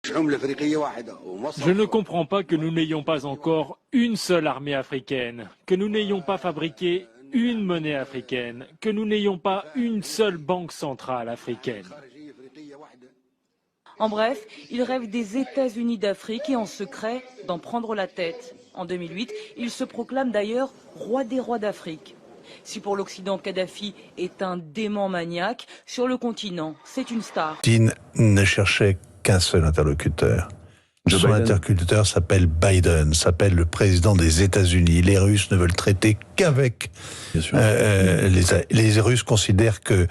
Je ne comprends pas que nous n'ayons pas encore une seule armée africaine, que nous n'ayons pas fabriqué une monnaie africaine, que nous n'ayons pas une seule banque centrale africaine. En bref, il rêve des États-Unis d'Afrique et en secret d'en prendre la tête. En 2008, il se proclame d'ailleurs roi des rois d'Afrique. Si pour l'Occident, Kadhafi est un dément maniaque, sur le continent, c'est une star. Poutine ne cherchait qu'un seul interlocuteur. Son interlocuteur s'appelle Biden, s'appelle le président des États-Unis. Les Russes ne veulent traiter qu'avec. Les Russes considèrent que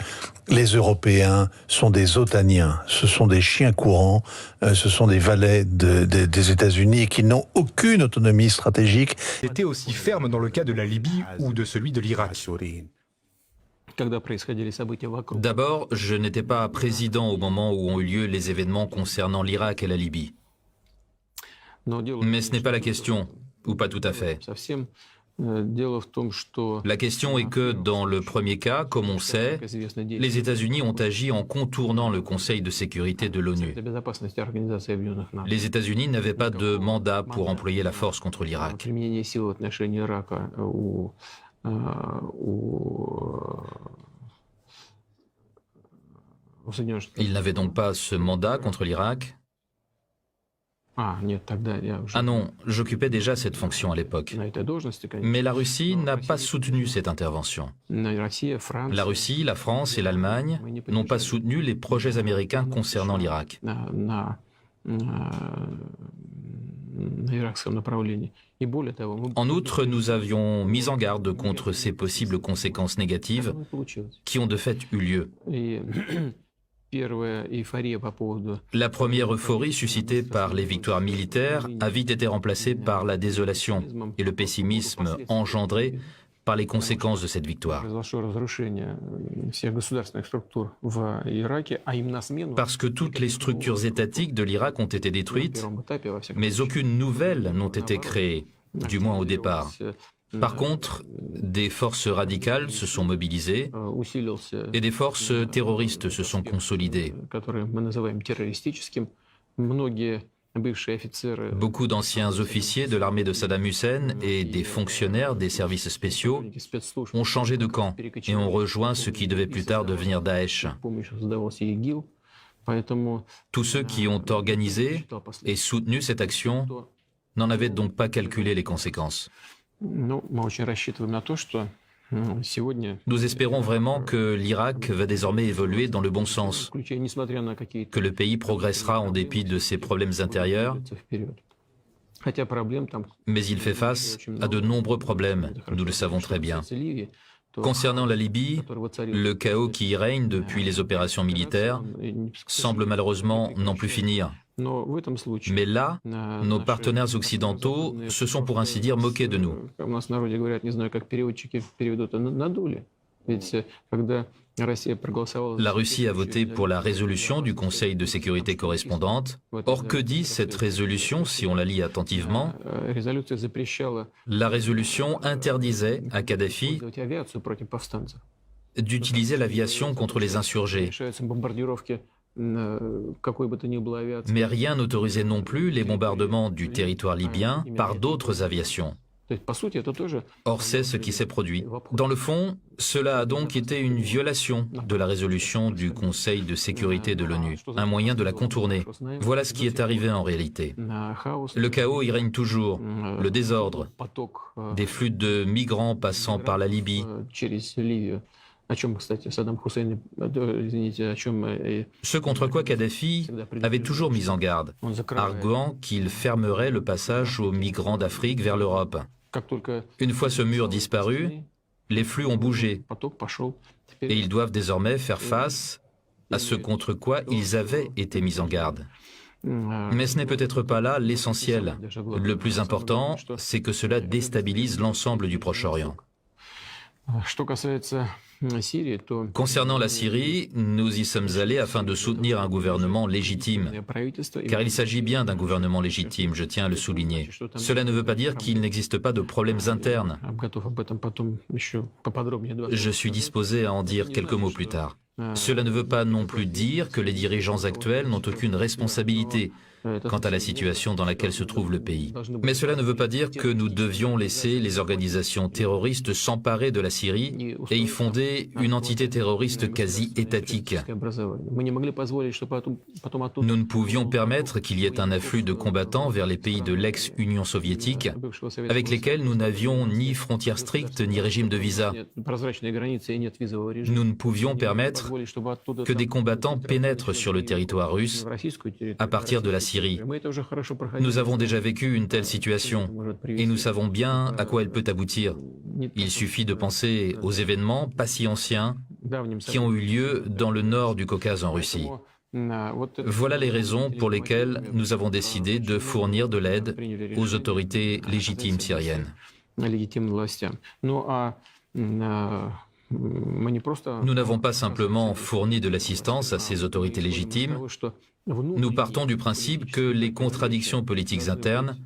les Européens sont des otaniens, ce sont des chiens courants, ce sont des valets des États-Unis et qui n'ont aucune autonomie stratégique. Était aussi ferme dans le cas de la Libye ou de celui de l'Irak. D'abord, je n'étais pas président au moment où ont eu lieu les événements concernant l'Irak et la Libye. Mais ce n'est pas la question, ou pas tout à fait. La question est que, dans le premier cas, comme on sait, les États-Unis ont agi en contournant le Conseil de sécurité de l'ONU. Les États-Unis n'avaient pas de mandat pour employer la force contre l'Irak. Ils n'avaient donc pas ce mandat contre l'Irak? Ah non, j'occupais déjà cette fonction à l'époque. Mais la Russie n'a pas soutenu cette intervention. La Russie, la France et l'Allemagne n'ont pas soutenu les projets américains concernant l'Irak. En outre, nous avions mis en garde contre ces possibles conséquences négatives qui ont de fait eu lieu. La première euphorie suscitée par les victoires militaires a vite été remplacée par la désolation et le pessimisme engendré par les conséquences de cette victoire. Parce que toutes les structures étatiques de l'Irak ont été détruites, mais aucune nouvelle n'ont été créées, du moins au départ. Par contre, des forces radicales se sont mobilisées et des forces terroristes se sont consolidées. Beaucoup d'anciens officiers de l'armée de Saddam Hussein et des fonctionnaires des services spéciaux ont changé de camp et ont rejoint ce qui devait plus tard devenir Daesh. Tous ceux qui ont organisé et soutenu cette action n'en avaient donc pas calculé les conséquences. Nous espérons vraiment que l'Irak va désormais évoluer dans le bon sens, que le pays progressera en dépit de ses problèmes intérieurs, mais il fait face à de nombreux problèmes, nous le savons très bien. Concernant la Libye, le chaos qui y règne depuis les opérations militaires semble malheureusement n'en plus finir. Mais là, nos partenaires occidentaux se sont pour ainsi dire moqués de nous. La Russie a voté pour la résolution du Conseil de sécurité correspondante. Or, que dit cette résolution si on la lit attentivement? La résolution interdisait à Kadhafi d'utiliser l'aviation contre les insurgés. Mais rien n'autorisait non plus les bombardements du territoire libyen par d'autres aviations. Or, c'est ce qui s'est produit. Dans le fond, cela a donc été une violation de la résolution du Conseil de sécurité de l'ONU, un moyen de la contourner. Voilà ce qui est arrivé en réalité. Le chaos y règne toujours, le désordre, des flux de migrants passant par la Libye. Ce contre quoi Kadhafi avait toujours mis en garde, arguant qu'il fermerait le passage aux migrants d'Afrique vers l'Europe. Une fois ce mur disparu, les flux ont bougé et ils doivent désormais faire face à ce contre quoi ils avaient été mis en garde. Mais ce n'est peut-être pas là l'essentiel. Le plus important, c'est que cela déstabilise l'ensemble du Proche-Orient. Concernant la Syrie, nous y sommes allés afin de soutenir un gouvernement légitime, car il s'agit bien d'un gouvernement légitime, je tiens à le souligner. Cela ne veut pas dire qu'il n'existe pas de problèmes internes. Je suis disposé à en dire quelques mots plus tard. Cela ne veut pas non plus dire que les dirigeants actuels n'ont aucune responsabilité quant à la situation dans laquelle se trouve le pays. Mais cela ne veut pas dire que nous devions laisser les organisations terroristes s'emparer de la Syrie et y fonder une entité terroriste quasi étatique. Nous ne pouvions permettre qu'il y ait un afflux de combattants vers les pays de l'ex-Union soviétique avec lesquels nous n'avions ni frontières strictes ni régime de visa. Nous ne pouvions permettre que des combattants pénètrent sur le territoire russe à partir de la Syrie. Nous avons déjà vécu une telle situation et nous savons bien à quoi elle peut aboutir. Il suffit de penser aux événements pas si anciens qui ont eu lieu dans le nord du Caucase en Russie. Voilà les raisons pour lesquelles nous avons décidé de fournir de l'aide aux autorités légitimes syriennes. Nous n'avons pas simplement fourni de l'assistance à ces autorités légitimes. Nous partons du principe que les contradictions politiques internes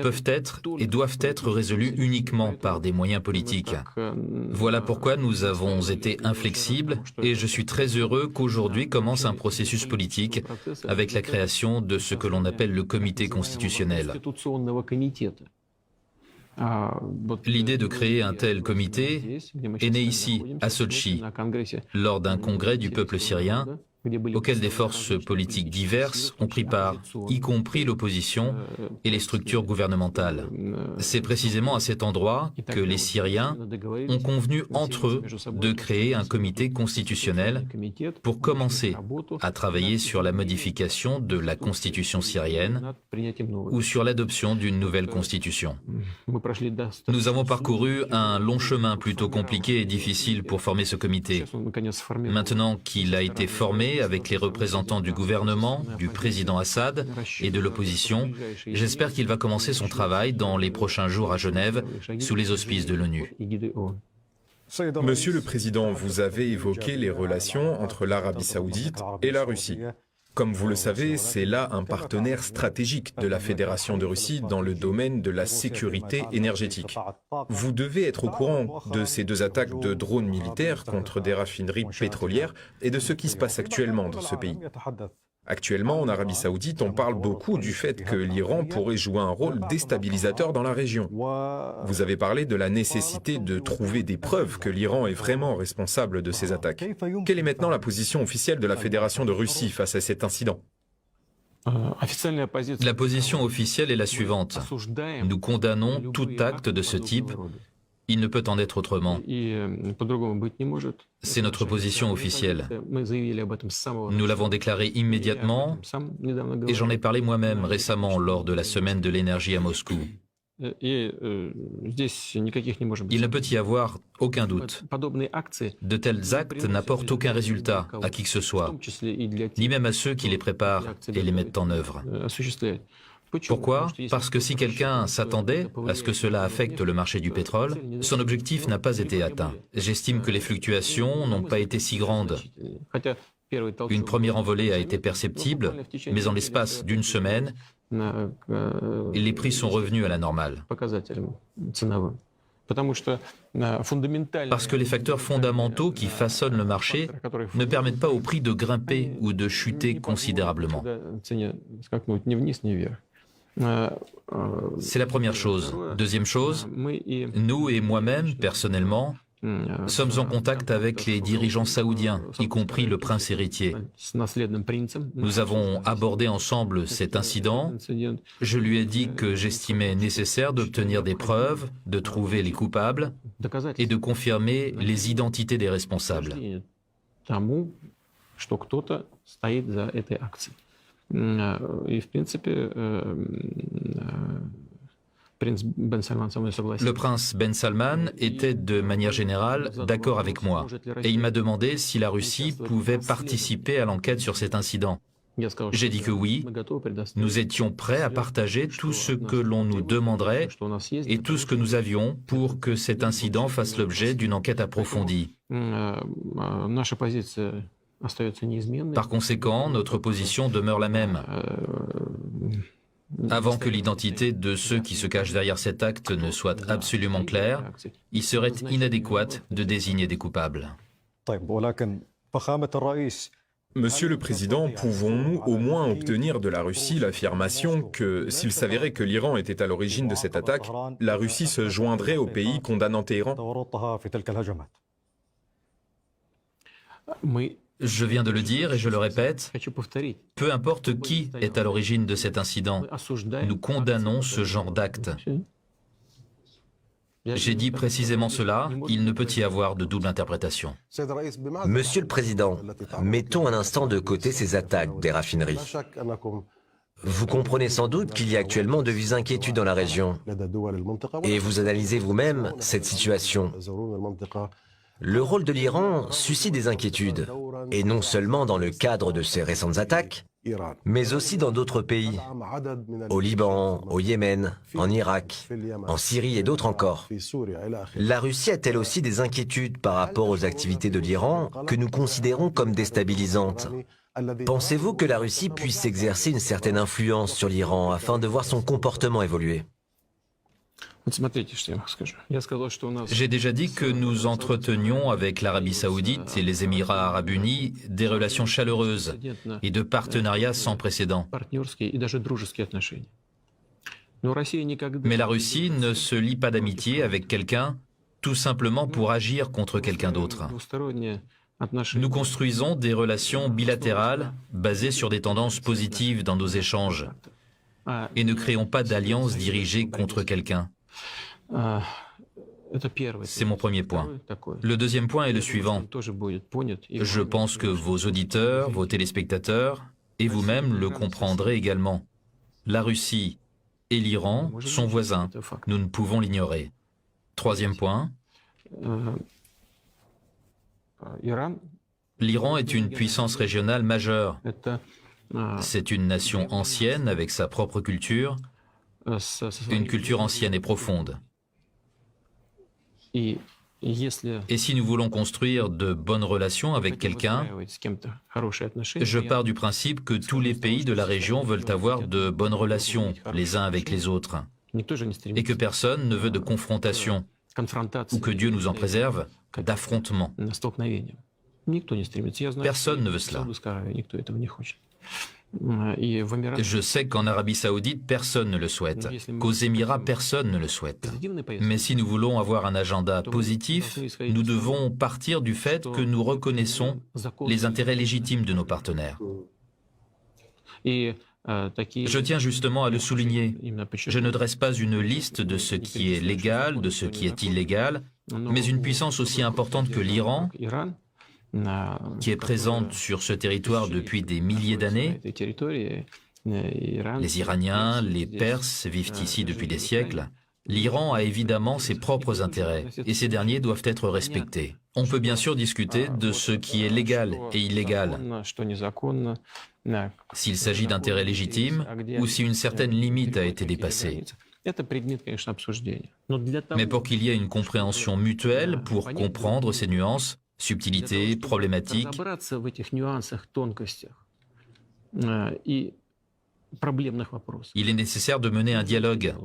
peuvent être et doivent être résolues uniquement par des moyens politiques. Voilà pourquoi nous avons été inflexibles et je suis très heureux qu'aujourd'hui commence un processus politique avec la création de ce que l'on appelle le comité constitutionnel. L'idée de créer un tel comité est née ici, à Sotchi, lors d'un congrès du peuple syrien, auquel des forces politiques diverses ont pris part, y compris l'opposition et les structures gouvernementales. C'est précisément à cet endroit que les Syriens ont convenu entre eux de créer un comité constitutionnel pour commencer à travailler sur la modification de la constitution syrienne ou sur l'adoption d'une nouvelle constitution. Nous avons parcouru un long chemin plutôt compliqué et difficile pour former ce comité. Maintenant qu'il a été formé, avec les représentants du gouvernement, du président Assad et de l'opposition, j'espère qu'il va commencer son travail dans les prochains jours à Genève, sous les auspices de l'ONU. Monsieur le Président, vous avez évoqué les relations entre l'Arabie saoudite et la Russie. Comme vous le savez, c'est là un partenaire stratégique de la Fédération de Russie dans le domaine de la sécurité énergétique. Vous devez être au courant de ces deux attaques de drones militaires contre des raffineries pétrolières et de ce qui se passe actuellement dans ce pays. Actuellement, en Arabie saoudite, on parle beaucoup du fait que l'Iran pourrait jouer un rôle déstabilisateur dans la région. Vous avez parlé de la nécessité de trouver des preuves que l'Iran est vraiment responsable de ces attaques. Quelle est maintenant la position officielle de la Fédération de Russie face à cet incident ? La position officielle est la suivante. Nous condamnons tout acte de ce type. Il ne peut en être autrement. C'est notre position officielle. Nous l'avons déclaré immédiatement et j'en ai parlé moi-même récemment lors de la semaine de l'énergie à Moscou. Il ne peut y avoir aucun doute. De tels actes n'apportent aucun résultat à qui que ce soit, ni même à ceux qui les préparent et les mettent en œuvre. Pourquoi ? Parce que si quelqu'un s'attendait à ce que cela affecte le marché du pétrole, son objectif n'a pas été atteint. J'estime que les fluctuations n'ont pas été si grandes. Une première envolée a été perceptible, mais en l'espace d'une semaine, les prix sont revenus à la normale. Parce que les facteurs fondamentaux qui façonnent le marché ne permettent pas au prix de grimper ou de chuter considérablement. C'est la première chose. Deuxième chose, nous et moi-même, personnellement, sommes en contact avec les dirigeants saoudiens, y compris le prince héritier. Nous avons abordé ensemble cet incident. Je lui ai dit que j'estimais nécessaire d'obtenir des preuves, de trouver les coupables et de confirmer les identités des responsables. Le prince Ben Salman était de manière générale d'accord avec moi et il m'a demandé si la Russie pouvait participer à l'enquête sur cet incident. J'ai dit que oui, nous étions prêts à partager tout ce que l'on nous demanderait et tout ce que nous avions pour que cet incident fasse l'objet d'une enquête approfondie. Par conséquent, notre position demeure la même. Avant que l'identité de ceux qui se cachent derrière cet acte ne soit absolument claire, il serait inadéquat de désigner des coupables. Monsieur le Président, pouvons-nous au moins obtenir de la Russie l'affirmation que, s'il s'avérait que l'Iran était à l'origine de cette attaque, la Russie se joindrait aux pays condamnant Téhéran? Je viens de le dire et je le répète, peu importe qui est à l'origine de cet incident, nous condamnons ce genre d'acte. J'ai dit précisément cela, il ne peut y avoir de double interprétation. Monsieur le Président, mettons un instant de côté ces attaques des raffineries. Vous comprenez sans doute qu'il y a actuellement de vives inquiétudes dans la région. Et vous analysez vous-même cette situation. Le rôle de l'Iran suscite des inquiétudes, et non seulement dans le cadre de ces récentes attaques, mais aussi dans d'autres pays, au Liban, au Yémen, en Irak, en Syrie et d'autres encore. La Russie a-t-elle aussi des inquiétudes par rapport aux activités de l'Iran que nous considérons comme déstabilisantes? Pensez-vous que la Russie puisse exercer une certaine influence sur l'Iran afin de voir son comportement évoluer? J'ai déjà dit que nous entretenions avec l'Arabie Saoudite et les Émirats Arabes Unis des relations chaleureuses et de partenariats sans précédent. Mais la Russie ne se lie pas d'amitié avec quelqu'un tout simplement pour agir contre quelqu'un d'autre. Nous construisons des relations bilatérales basées sur des tendances positives dans nos échanges et ne créons pas d'alliances dirigées contre quelqu'un. C'est mon premier point. Le deuxième point est le suivant. Je pense que vos auditeurs, vos téléspectateurs et vous-même le comprendrez également. La Russie et l'Iran sont voisins. Nous ne pouvons l'ignorer. Troisième point. L'Iran est une puissance régionale majeure. C'est une nation ancienne avec sa propre culture, une culture ancienne et profonde. Et si nous voulons construire de bonnes relations avec quelqu'un, je pars du principe que tous les pays de la région veulent avoir de bonnes relations les uns avec les autres, et que personne ne veut de confrontation, ou que Dieu nous en préserve, d'affrontement. Personne ne veut cela. Je sais qu'en Arabie Saoudite, personne ne le souhaite, qu'aux Émirats, personne ne le souhaite. Mais si nous voulons avoir un agenda positif, nous devons partir du fait que nous reconnaissons les intérêts légitimes de nos partenaires. Je tiens justement à le souligner. Je ne dresse pas une liste de ce qui est légal, de ce qui est illégal, mais une puissance aussi importante que l'Iran, qui est présente sur ce territoire depuis des milliers d'années. Les Iraniens, les Perses vivent ici depuis des siècles. L'Iran a évidemment ses propres intérêts, et ces derniers doivent être respectés. On peut bien sûr discuter de ce qui est légal et illégal, s'il s'agit d'intérêts légitimes ou si une certaine limite a été dépassée. Mais pour qu'il y ait une compréhension mutuelle, pour comprendre ces nuances, subtilités, problématiques, il est nécessaire de mener un dialogue.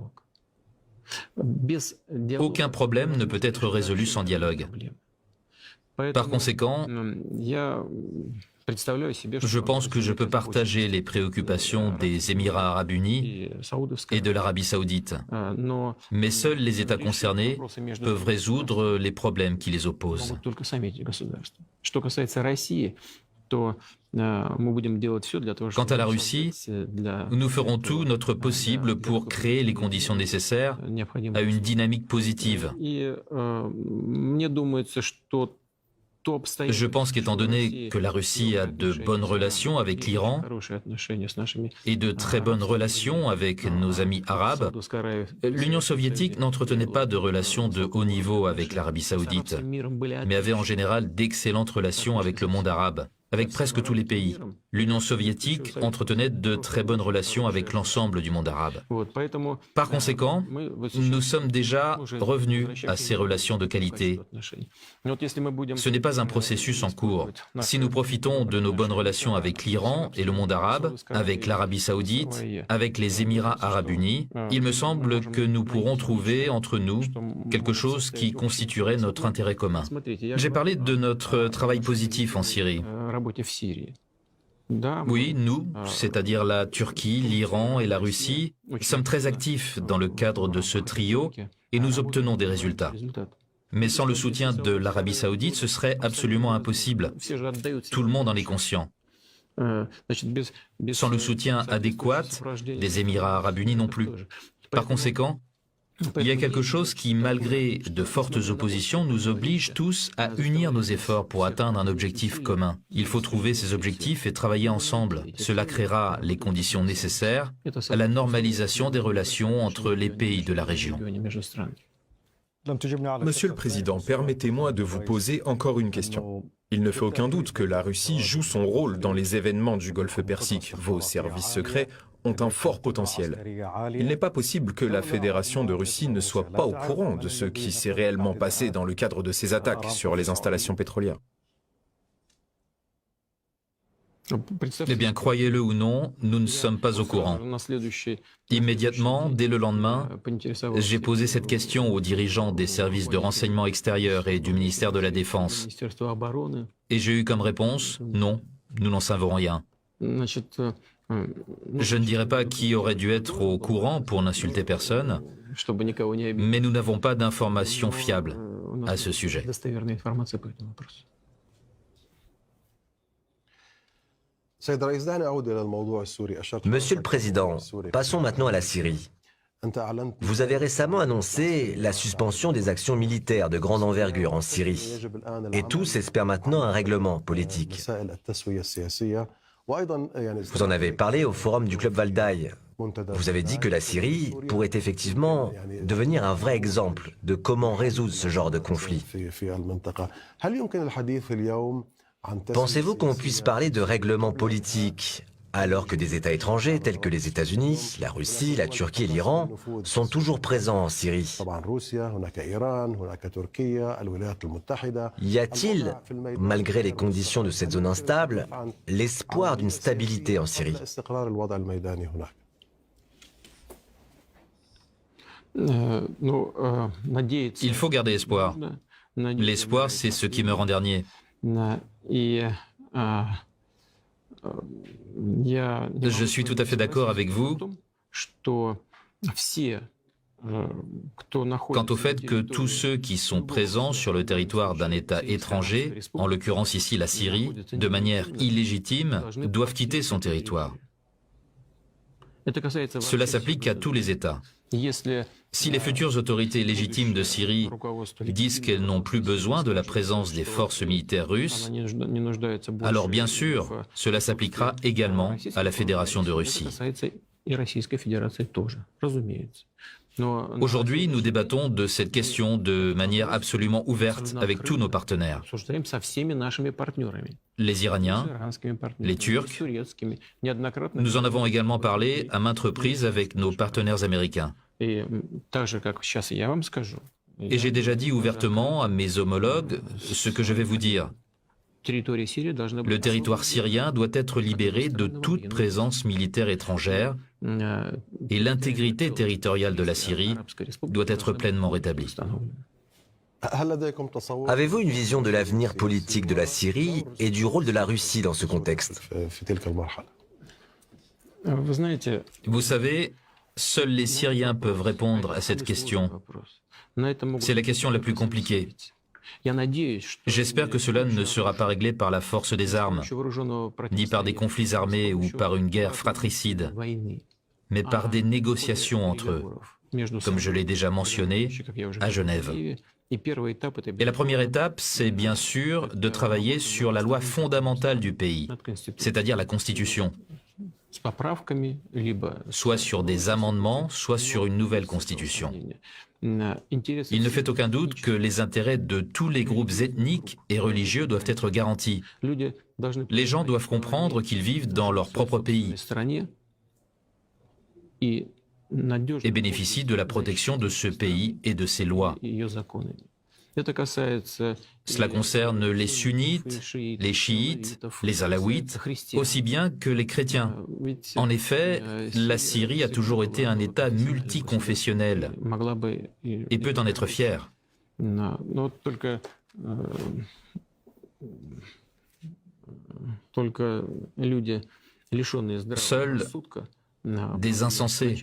Aucun problème ne peut être résolu sans dialogue. Par conséquent, je pense que je peux partager les préoccupations des Émirats Arabes Unis et de l'Arabie Saoudite. Mais seuls les États concernés peuvent résoudre les problèmes qui les opposent. Quant à la Russie, nous ferons tout notre possible pour créer les conditions nécessaires à une dynamique positive. Je pense qu'étant donné que la Russie a de bonnes relations avec l'Iran et de très bonnes relations avec nos amis arabes, l'Union soviétique n'entretenait pas de relations de haut niveau avec l'Arabie saoudite, mais avait en général d'excellentes relations avec le monde arabe. avec presque tous les pays. L'Union soviétique entretenait de très bonnes relations avec l'ensemble du monde arabe. Par conséquent, nous sommes déjà revenus à ces relations de qualité. Ce n'est pas un processus en cours. Si nous profitons de nos bonnes relations avec l'Iran et le monde arabe, avec l'Arabie saoudite, avec les Émirats arabes unis, il me semble que nous pourrons trouver entre nous quelque chose qui constituerait notre intérêt commun. J'ai parlé de notre travail positif en Syrie. Oui, nous, c'est-à-dire la Turquie, l'Iran et la Russie, sommes très actifs dans le cadre de ce trio et nous obtenons des résultats. Mais sans le soutien de l'Arabie saoudite, ce serait absolument impossible. Tout le monde en est conscient. Sans le soutien adéquat des Émirats arabes unis non plus. Par conséquent, il y a quelque chose qui, malgré de fortes oppositions, nous oblige tous à unir nos efforts pour atteindre un objectif commun. Il faut trouver ces objectifs et travailler ensemble. Cela créera les conditions nécessaires à la normalisation des relations entre les pays de la région. Monsieur le Président, permettez-moi de vous poser encore une question. Il ne fait aucun doute que la Russie joue son rôle dans les événements du Golfe Persique. Vos services secrets ont un fort potentiel. Il n'est pas possible que la Fédération de Russie ne soit pas au courant de ce qui s'est réellement passé dans le cadre de ces attaques sur les installations pétrolières. Eh bien, croyez-le ou non, nous ne sommes pas au courant. Immédiatement, dès le lendemain, j'ai posé cette question aux dirigeants des services de renseignement extérieur et du ministère de la Défense. Et j'ai eu comme réponse, non, nous n'en savons rien. Je ne dirais pas qui aurait dû être au courant pour n'insulter personne, mais nous n'avons pas d'informations fiables à ce sujet. Monsieur le Président, passons maintenant à la Syrie. Vous avez récemment annoncé la suspension des actions militaires de grande envergure en Syrie. Et tous espèrent maintenant un règlement politique. Vous en avez parlé au forum du Club Valdaï. Vous avez dit que la Syrie pourrait effectivement devenir un vrai exemple de comment résoudre ce genre de conflit. Pensez-vous qu'on puisse parler de règlement politique alors que des États étrangers tels que les États-Unis, la Russie, la Turquie et l'Iran sont toujours présents en Syrie? Y a-t-il, malgré les conditions de cette zone instable, l'espoir d'une stabilité en Syrie? Il faut garder espoir. L'espoir, c'est ce qui meurt en dernier. Je suis tout à fait d'accord avec vous quant au fait que tous ceux qui sont présents sur le territoire d'un État étranger, en l'occurrence ici la Syrie, de manière illégitime, doivent quitter son territoire. Cela s'applique à tous les États. Si les futures autorités légitimes de Syrie disent qu'elles n'ont plus besoin de la présence des forces militaires russes, alors bien sûr, cela s'appliquera également à la Fédération de Russie. Aujourd'hui, nous débattons de cette question de manière absolument ouverte avec tous nos partenaires. Les Iraniens, les Turcs. Nous en avons également parlé à maintes reprises avec nos partenaires américains. Et j'ai déjà dit ouvertement à mes homologues ce que je vais vous dire. Le territoire syrien doit être libéré de toute présence militaire étrangère et l'intégrité territoriale de la Syrie doit être pleinement rétablie. Avez-vous une vision de l'avenir politique de la Syrie et du rôle de la Russie dans ce contexte? Vous savez, seuls les Syriens peuvent répondre à cette question. C'est la question la plus compliquée. J'espère que cela ne sera pas réglé par la force des armes, ni par des conflits armés ou par une guerre fratricide, mais par des négociations entre eux, comme je l'ai déjà mentionné, à Genève. Et la première étape, c'est bien sûr de travailler sur la loi fondamentale du pays, c'est-à-dire la Constitution. soit sur des amendements, soit sur une nouvelle constitution. Il ne fait aucun doute que les intérêts de tous les groupes ethniques et religieux doivent être garantis. Les gens doivent comprendre qu'ils vivent dans leur propre pays et bénéficient de la protection de ce pays et de ses lois. Cela concerne les sunnites, les chiites, les alaouites, aussi bien que les chrétiens. En effet, la Syrie a toujours été un État multiconfessionnel et peut en être fier. Seuls des insensés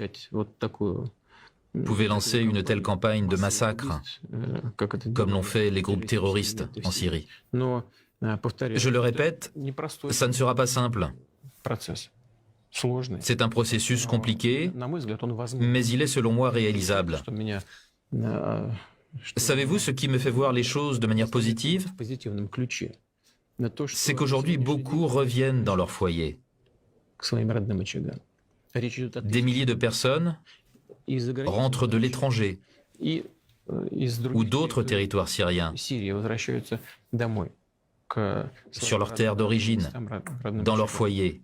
pouvaient lancer une telle campagne de massacre, comme l'ont fait les groupes terroristes en Syrie. Je le répète, ça ne sera pas simple. C'est un processus compliqué, mais il est selon moi réalisable. Savez-vous ce qui me fait voir les choses de manière positive? C'est qu'aujourd'hui, beaucoup reviennent dans leur foyer. Des milliers de personnes rentrent de l'étranger ou d'autres territoires syriens sur leur terre d'origine, dans leur foyer.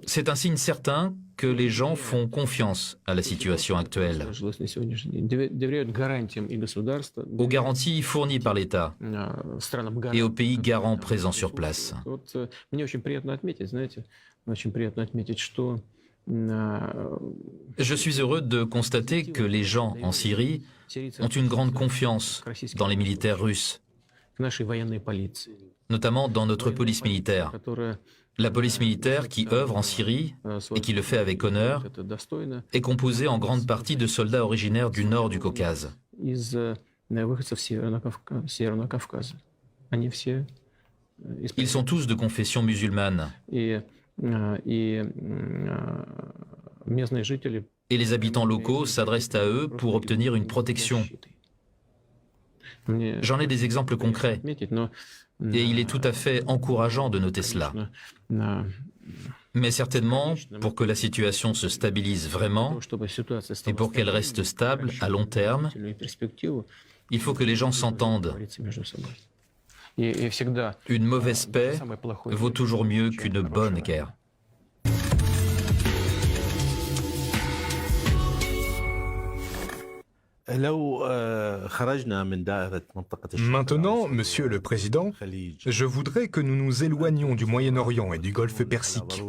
C'est un signe certain que les gens font confiance à la situation actuelle, aux garanties fournies par l'État et aux pays garants présents sur place. Je suis heureux de constater que les gens en Syrie ont une grande confiance dans les militaires russes, notamment dans notre police militaire. La police militaire qui œuvre en Syrie et qui le fait avec honneur est composée en grande partie de soldats originaires du nord du Caucase. Ils sont tous de confession musulmane. Et les habitants locaux s'adressent à eux pour obtenir une protection. J'en ai des exemples concrets. Et il est tout à fait encourageant de noter cela. Mais certainement, pour que la situation se stabilise vraiment, et pour qu'elle reste stable à long terme, il faut que les gens s'entendent. Une mauvaise paix vaut toujours mieux qu'une bonne guerre. Maintenant, Monsieur le Président, je voudrais que nous nous éloignions du Moyen-Orient et du Golfe Persique.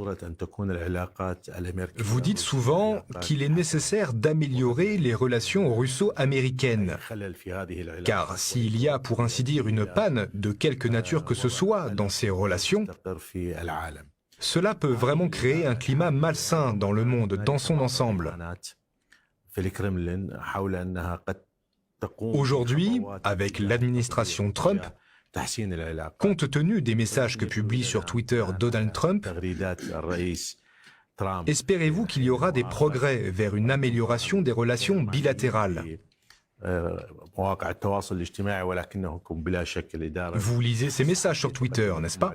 Vous dites souvent qu'il est nécessaire d'améliorer les relations russo-américaines, car s'il y a, pour ainsi dire, une panne de quelque nature que ce soit dans ces relations, cela peut vraiment créer un climat malsain dans le monde, dans son ensemble. Aujourd'hui, avec l'administration Trump, compte tenu des messages que publie sur Twitter Donald Trump, espérez-vous qu'il y aura des progrès vers une amélioration des relations bilatérales? Vous lisez ces messages sur Twitter, n'est-ce pas?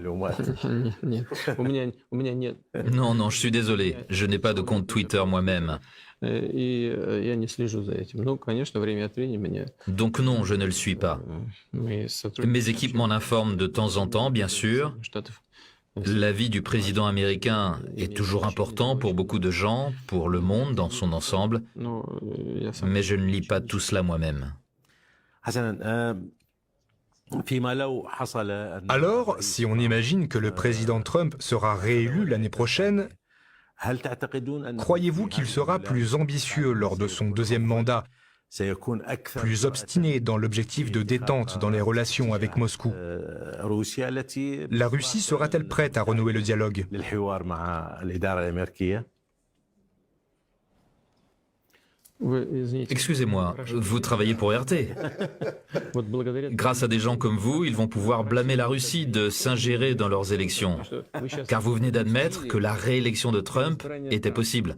Non, non, je suis désolé, je n'ai pas de compte Twitter moi-même. Donc non, je ne le suis pas. Mes équipes m'en informent de temps en temps, bien sûr. L'avis du président américain est toujours important pour beaucoup de gens, pour le monde dans son ensemble, mais je ne lis pas tout cela moi-même. Alors, si on imagine que le président Trump sera réélu l'année prochaine, croyez-vous qu'il sera plus ambitieux lors de son deuxième mandat, plus obstiné dans l'objectif de détente dans les relations avec Moscou? La Russie sera-t-elle prête à renouer le dialogue? Excusez-moi, vous travaillez pour RT. Grâce à des gens comme vous, ils vont pouvoir blâmer la Russie de s'ingérer dans leurs élections. Car vous venez d'admettre que la réélection de Trump était possible.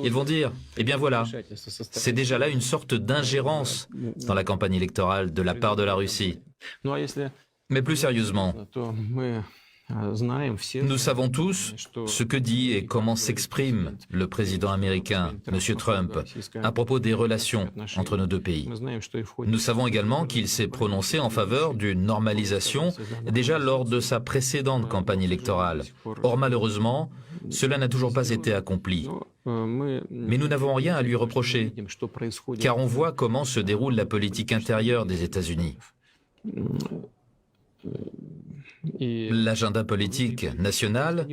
Ils vont dire, eh bien voilà, c'est déjà là une sorte d'ingérence dans la campagne électorale de la part de la Russie. Mais plus sérieusement, nous savons tous ce que dit et comment s'exprime le président américain, M. Trump, à propos des relations entre nos deux pays. Nous savons également qu'il s'est prononcé en faveur d'une normalisation déjà lors de sa précédente campagne électorale. Or, malheureusement, cela n'a toujours pas été accompli. Mais nous n'avons rien à lui reprocher, car on voit comment se déroule la politique intérieure des États-Unis. L'agenda politique national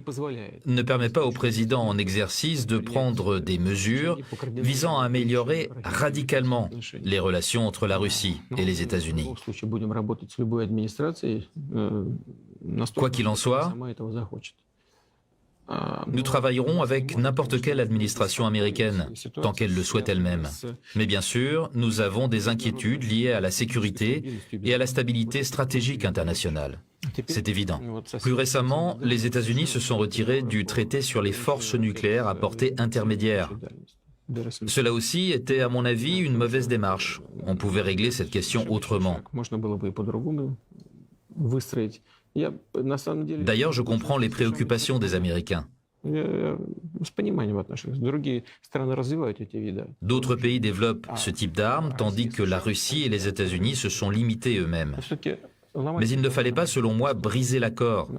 ne permet pas au président en exercice de prendre des mesures visant à améliorer radicalement les relations entre la Russie et les États-Unis. Quoi qu'il en soit, nous travaillerons avec n'importe quelle administration américaine, tant qu'elle le souhaite elle-même. Mais bien sûr, nous avons des inquiétudes liées à la sécurité et à la stabilité stratégique internationale. C'est évident. Plus récemment, les États-Unis se sont retirés du traité sur les forces nucléaires à portée intermédiaire. Cela aussi était, à mon avis, une mauvaise démarche. On pouvait régler cette question autrement. D'ailleurs, je comprends les préoccupations des Américains. D'autres pays développent ce type d'armes, tandis que la Russie et les États-Unis se sont limités eux-mêmes. Mais il ne fallait pas, selon moi, briser l'accord.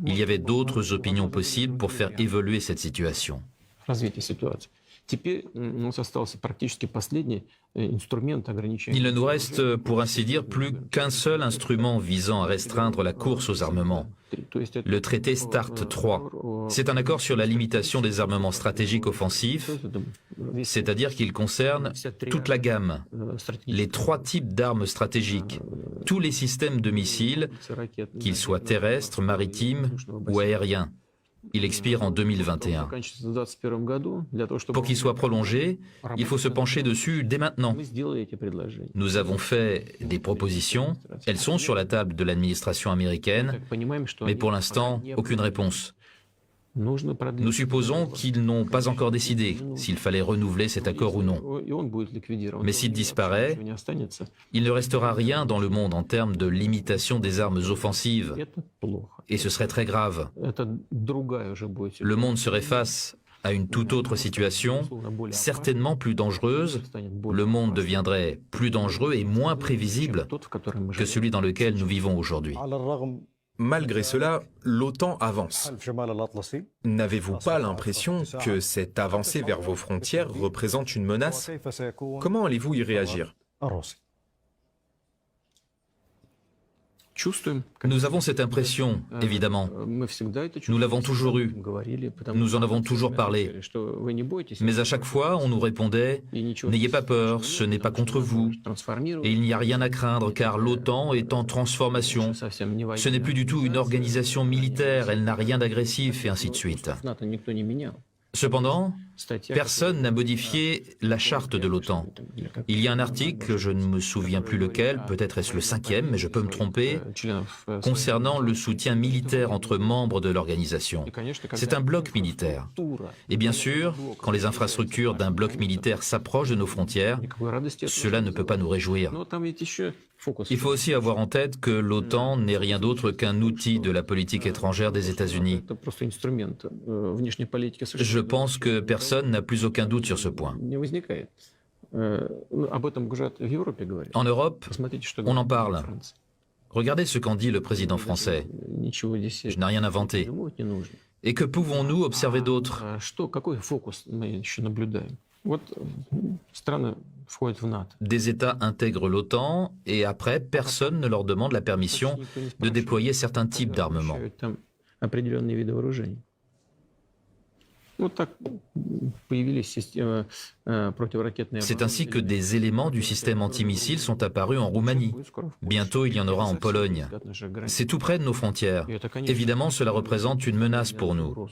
Il y avait d'autres opinions possibles pour faire évoluer cette situation. Il ne nous reste, pour ainsi dire, plus qu'un seul instrument visant à restreindre la course aux armements, le traité START 3. C'est un accord sur la limitation des armements stratégiques offensifs, c'est-à-dire qu'il concerne toute la gamme, les 3 types d'armes stratégiques, tous les systèmes de missiles, qu'ils soient terrestres, maritimes ou aériens. Il expire en 2021. Pour qu'il soit prolongé, il faut se pencher dessus dès maintenant. Nous avons fait des propositions, elles sont sur la table de l'administration américaine, mais pour l'instant, aucune réponse. Nous supposons qu'ils n'ont pas encore décidé s'il fallait renouveler cet accord ou non. Mais s'il disparaît, il ne restera rien dans le monde en termes de limitation des armes offensives. Et ce serait très grave. Le monde serait face à une toute autre situation, certainement plus dangereuse. Le monde deviendrait plus dangereux et moins prévisible que celui dans lequel nous vivons aujourd'hui. Malgré cela, l'OTAN avance. N'avez-vous pas l'impression que cette avancée vers vos frontières représente une menace? Comment allez-vous y réagir? Nous avons cette impression, évidemment. Nous l'avons toujours eue. Nous en avons toujours parlé. Mais à chaque fois, on nous répondait « N'ayez pas peur, ce n'est pas contre vous. Et il n'y a rien à craindre car l'OTAN est en transformation. Ce n'est plus du tout une organisation militaire, elle n'a rien d'agressif et ainsi de suite. » Cependant, personne n'a modifié la charte de l'OTAN. Il y a un article, je ne me souviens plus lequel, peut-être est-ce le 5e, mais je peux me tromper, concernant le soutien militaire entre membres de l'organisation. C'est un bloc militaire. Et bien sûr, quand les infrastructures d'un bloc militaire s'approchent de nos frontières, cela ne peut pas nous réjouir. Il faut aussi avoir en tête que l'OTAN n'est rien d'autre qu'un outil de la politique étrangère des États-Unis. Je pense que personne n'a plus aucun doute sur ce point. En Europe, on en parle. Regardez ce qu'en dit le président français. Je n'ai rien inventé. Et que pouvons-nous observer d'autre? Des États intègrent l'OTAN et après, personne ne leur demande la permission de déployer certains types d'armements. C'est ainsi que des éléments du système antimissile sont apparus en Roumanie. Bientôt, il y en aura en Pologne. C'est tout près de nos frontières. Évidemment, cela représente une menace pour nous.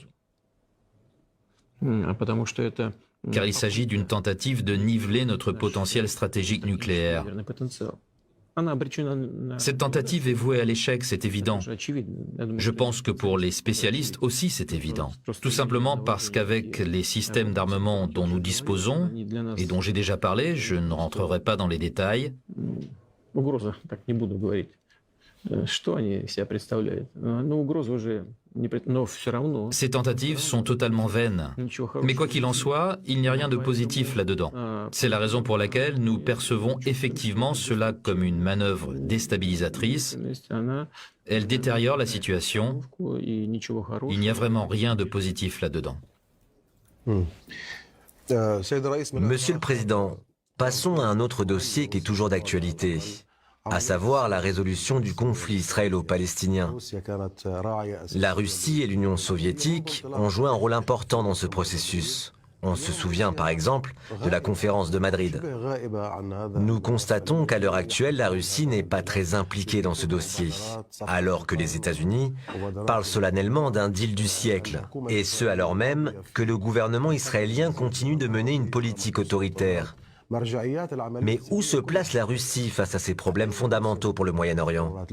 car il s'agit d'une tentative de niveler notre potentiel stratégique nucléaire. Cette tentative est vouée à l'échec, c'est évident. Je pense que pour les spécialistes aussi, c'est évident. Tout simplement parce qu'avec les systèmes d'armement dont nous disposons, et dont j'ai déjà parlé, je ne rentrerai pas dans les détails, ces tentatives sont totalement vaines. Mais quoi qu'il en soit, il n'y a rien de positif là-dedans. C'est la raison pour laquelle nous percevons effectivement cela comme une manœuvre déstabilisatrice. Elle détériore la situation. Il n'y a vraiment rien de positif là-dedans. Monsieur le Président, passons à un autre dossier qui est toujours d'actualité, à savoir la résolution du conflit israélo-palestinien. La Russie et l'Union soviétique ont joué un rôle important dans ce processus. On se souvient par exemple de la conférence de Madrid. Nous constatons qu'à l'heure actuelle, la Russie n'est pas très impliquée dans ce dossier, alors que les États-Unis parlent solennellement d'un deal du siècle, et ce alors même que le gouvernement israélien continue de mener une politique autoritaire. Mais où se place la Russie face à ces problèmes fondamentaux pour le Moyen-Orient ?